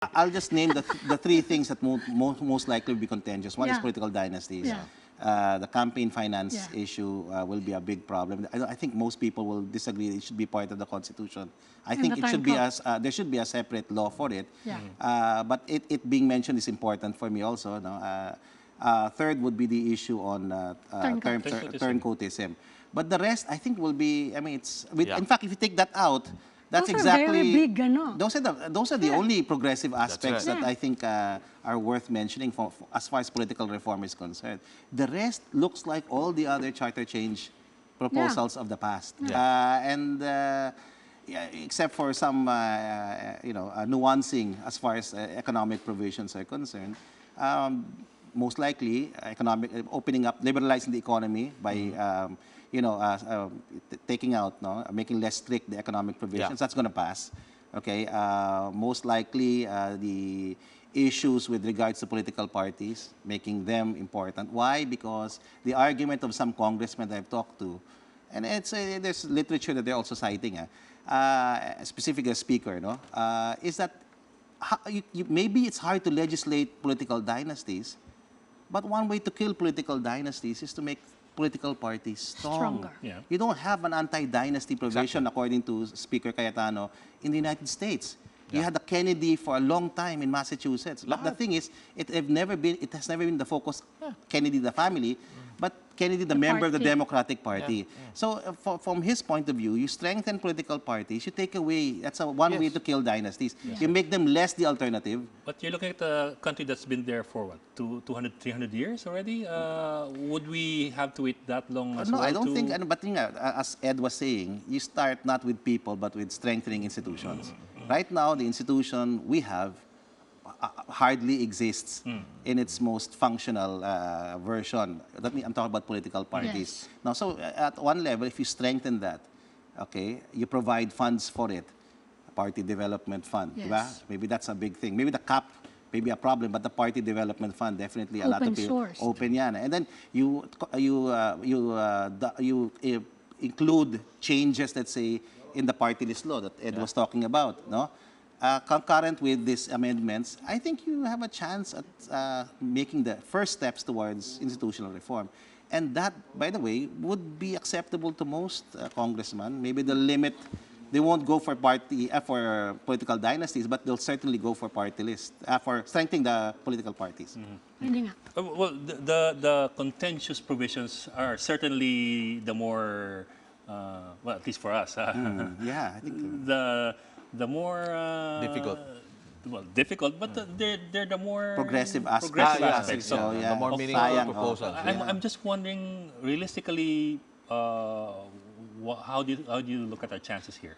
I'll just name the three things that most likely will be contentious. One is Yeah. political dynasties. Yeah. The campaign finance Yeah. issue will be a big problem. I think most people will disagree it should be part of the Constitution. I And think the it should time be clock. there should be a separate law for it. Yeah. But it being mentioned is important for me also. No? Third would be the issue on Turncoat. turncoatism. But the rest, I think, will be. I mean, Yeah. in fact, if you take that out, that's Those are very exactly big, ano? those are the only progressive aspects right. that I think are worth mentioning as far as political reform is concerned. The rest looks like all the other charter change proposals of the past, yeah, except for some nuancing as far as economic provisions are concerned. Most likely, opening up, liberalizing the economy by taking out, making less strict the economic provisions. Yeah. That's going to pass. Okay. Most likely, the issues with regards to political parties, making them important. Why? Because the argument of some congressmen that I've talked to, and there's literature that they're also citing, specifically a speaker, is that maybe it's hard to legislate political dynasties, but one way to kill political dynasties is to make political parties strong. Stronger. Yeah. You don't have an anti-dynasty provision, according to Speaker Cayetano, in the United States. You had the Kennedy for a long time in Massachusetts. But the thing is, it has never been the focus, Kennedy the family, but Kennedy the member of the party. Democratic Party. So from his point of view, you strengthen political parties, you take away, that's one way to kill dynasties. You make them less the alternative. But you're looking at a country that's been there for what, 200, 300 years already? Would we have to wait that long as No, well? I don't think, but as Ed was saying, you start not with people, but with strengthening institutions. Right now, the institution we have hardly exists in its most functional version. I'm talking about political parties. Yes. Now, so at one level, if you strengthen that, okay, you provide funds for it, party development fund, Yes. diba? Maybe that's a big thing. Maybe the cap may be a problem, but the party development fund definitely a lot of people Open-sourced. open yan. And then you include changes, let's say, in the party list law that Ed was talking about, no? Concurrent with these amendments, I think you have a chance at making the first steps towards institutional reform. And that, by the way, would be acceptable to most congressmen. Maybe they'll limit, they won't go for for political dynasties, but they'll certainly go for party list, for strengthening the political parties. Hindi nga. Well, the contentious provisions are certainly the more, well, at least for us, Yeah, I think the more Difficult. Well, difficult, but they're the more progressive aspects. progressive yeah, aspects. so, of- yeah. The more of, meaningful sayang, proposals. I'm just wondering, realistically, how do you look at our chances here,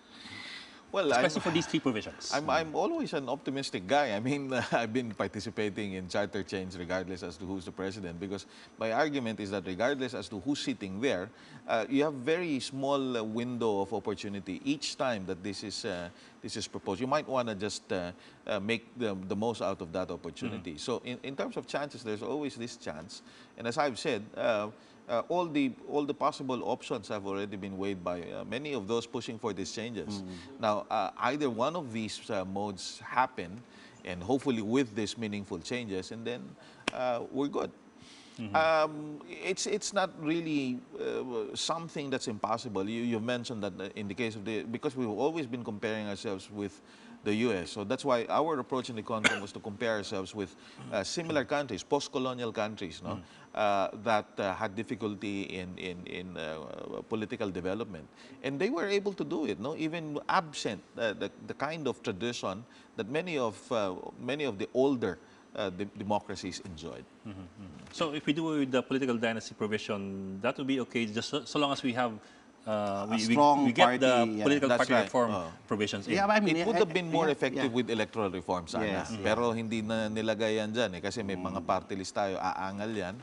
Well, especially for these three provisions? I'm always an optimistic guy. I mean, I've been participating in charter change regardless as to who's the president, because my argument is that regardless as to who's sitting there, you have very small window of opportunity each time that this is proposed. You might want to just make the most out of that opportunity. So in terms of chances, there's always this chance. And as I've said, all the possible options have already been weighed by many of those pushing for these changes. Now, either one of these modes happen, and hopefully with these meaningful changes, and then we're good. It's not really something that's impossible. You've mentioned that in the case of because we've always been comparing ourselves with the U.S. So that's why our approach in the Congress was to compare ourselves with similar countries, post-colonial countries, that had difficulty in political development, and they were able to do it, even absent the kind of tradition that many of the older democracies enjoyed. So if we do the political dynasty provision, that would be okay, just so long as we have strong we get party, the yeah. political That's party right. reform provisions in. Yeah, I mean, It would have been more yeah, effective yeah. with electoral reform sana. Yes, yeah. Pero hindi na nilagay yan dyan kasi may mga party list tayo, aangal yan,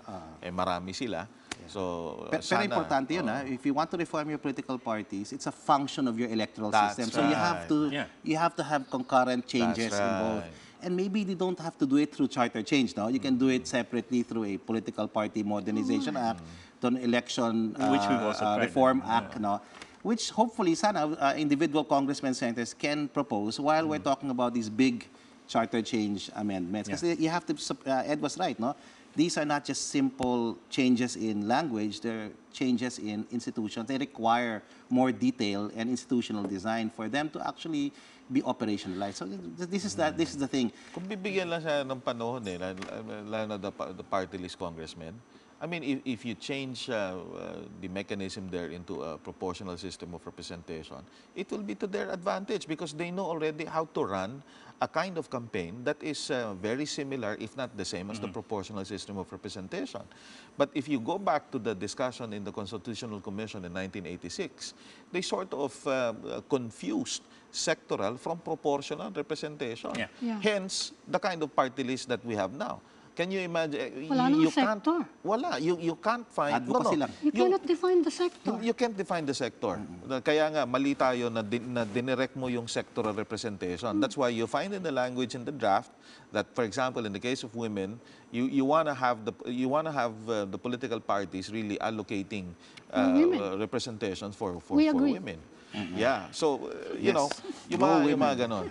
marami sila. So, Pero sana, importante yun, if you want to reform your political parties, it's a function of your electoral That's system. So right. you have to have concurrent changes That's in both. right. And maybe they don't have to do it through charter change, no? You can do it separately through a political party modernization act, to an election Which we've also tried, reform act, no? Which hopefully sana individual congressmen, senators can propose while we're talking about these big charter change amendments. Yeah. Kasi you have to, Ed was right, no? These are not just simple changes in language, they're changes in institutions. They require more detail and institutional design for them to actually be operationalized. So this is the thing. Kung bibigyan lang siya ng panahon lalo na the party list congressmen, I mean, if you change the mechanism there into a proportional system of representation, it will be to their advantage because they know already how to run a kind of campaign that is very similar, if not the same, as the proportional system of representation. But if you go back to the discussion in the Constitutional Commission in 1986, they sort of confused sectoral from proportional representation. Yeah. Yeah. Hence, the kind of party list that we have now. Can you imagine? Wala namang sector. You can't find. Advocacy lang. You cannot define the sector. You can't define the sector. Kaya nga, mali tayo na dinirect mo yung sectoral representation. That's why you find in the language in the draft that, for example, in the case of women, you want to have the political parties really allocating representations for We agree. women. Yeah. So, you know, Go yung mga women. ganon.